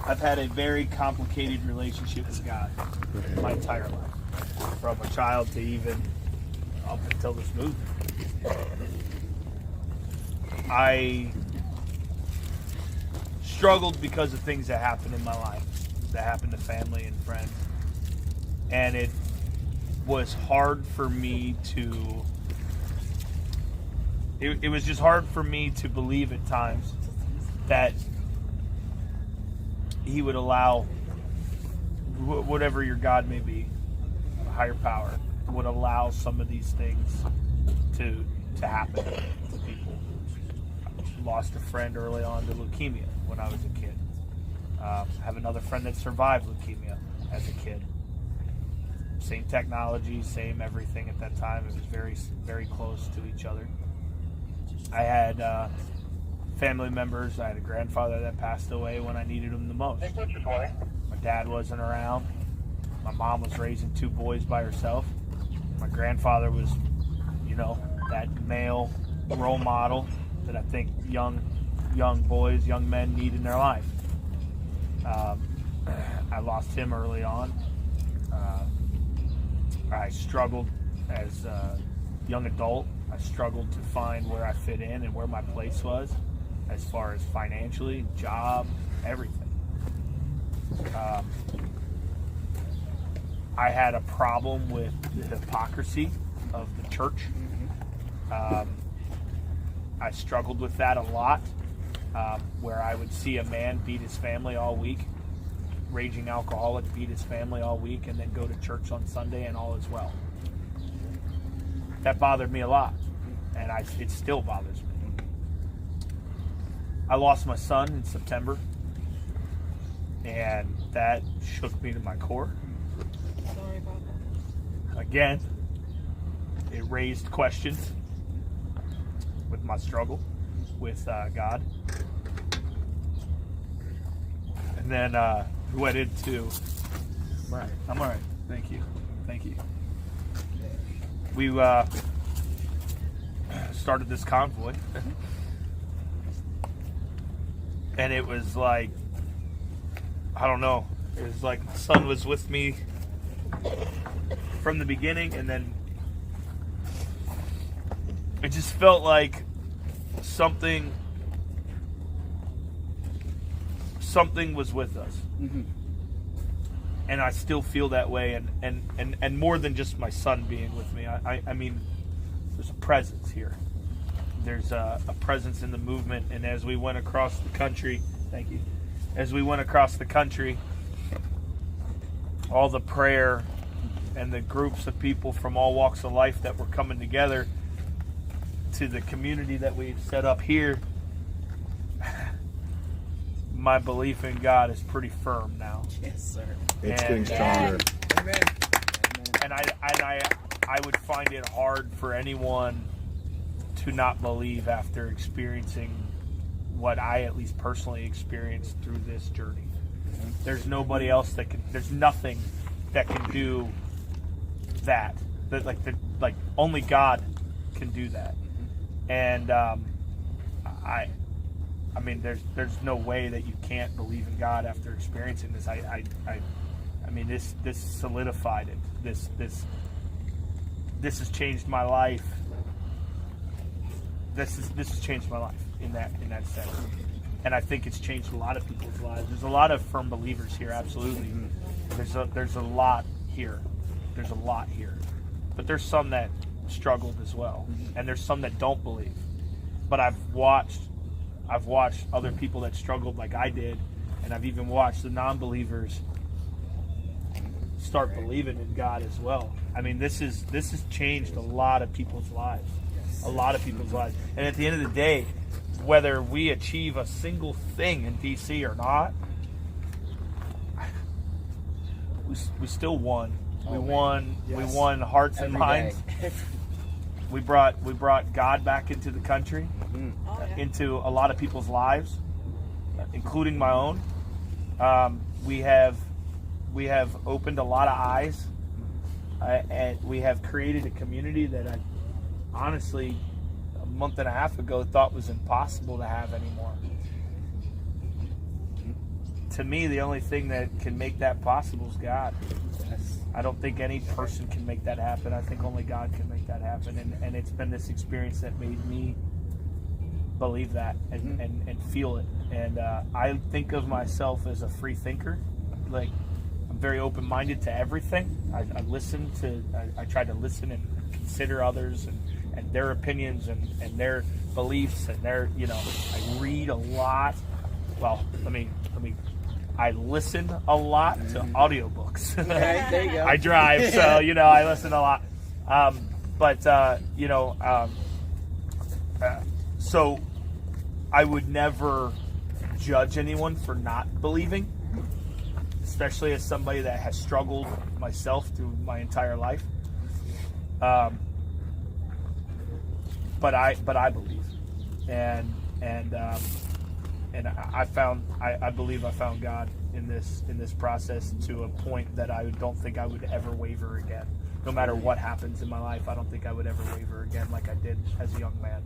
I've had a very complicated relationship with God my entire life, from a child to even up until this movement. I struggled because of things that happened in my life, that happened to family and friends, and it was hard for me to. It was just hard for me to believe at times that He would allow whatever your God may be, a higher power, would allow some of these things to happen to people. I lost a friend early on to leukemia when I was a kid. I have another friend that survived leukemia as a kid. Same technology, same everything at that time. It was very, very close to each other. I had family members. I had a grandfather that passed away when I needed him the most. My dad wasn't around. My mom was raising 2 boys by herself. My grandfather was, that male role model that I think young boys, young men need in their life. I lost him early on. I struggled as a young adult. I struggled to find where I fit in and where my place was, as far as financially, job, everything. I had a problem with the hypocrisy of the church. I struggled with that a lot, where I would see a man beat his family all week, raging alcoholic, beat his family all week, and then go to church on Sunday and all is well. That bothered me a lot, and it still bothers me. I lost my son in September, and that shook me to my core. Sorry about that. Again, it raised questions with my struggle with God. And then we went into... I'm all right. Thank you. We started this convoy. And it was like, I don't know. It was like my son was with me from the beginning, and then it just felt like something was with us. Mm-hmm. And I still feel that way, and more than just my son being with me. I mean, there's a presence here. There's a presence in the movement, and as we went across the country, all the prayer and the groups of people from all walks of life that were coming together to the community that we've set up here, my belief in God is pretty firm now. Yes, sir. It's getting stronger. Amen. And I would find it hard for anyone to not believe after experiencing what I at least personally experienced through this journey. There's nobody else there's nothing that can do that. Like only God can do that. And I mean, there's no way that you can't believe in God after experiencing this. I mean, this solidified it. This has changed my life. This has changed my life in that sense, and I think it's changed a lot of people's lives. There's a lot of firm believers here, absolutely. There's a lot here. There's a lot here, but there's some that struggled as well, and there's some that don't believe. But I've watched other people that struggled like I did, and I've even watched the non-believers start believing in God as well. I mean, this has changed a lot of people's lives. A lot of people's lives. And at the end of the day, whether we achieve a single thing in DC or not, we still won. We won. Yes. We won hearts and minds. We brought God back into the country, into a lot of people's lives, including my own. We have opened a lot of eyes, and we have created a community that I honestly, a month and a half ago, thought was impossible to have anymore. to me, the only thing that can make that possible is God. I don't think any person can make that happen. I think only God can make that happen. And it's been this experience that made me believe that and feel it. And I think of myself as a free thinker. Like, I'm very open-minded to everything. I try to listen and consider others and their opinions and their beliefs and their, I read a lot. Well, I listen a lot to audiobooks. Right, there you go. I drive, so, I listen a lot. So I would never judge anyone for not believing, especially as somebody that has struggled myself through my entire life. But I believe, and I believe I found God in this process to a point that I don't think I would ever waver again. No matter what happens in my life, I don't think I would ever waver again like I did as a young man.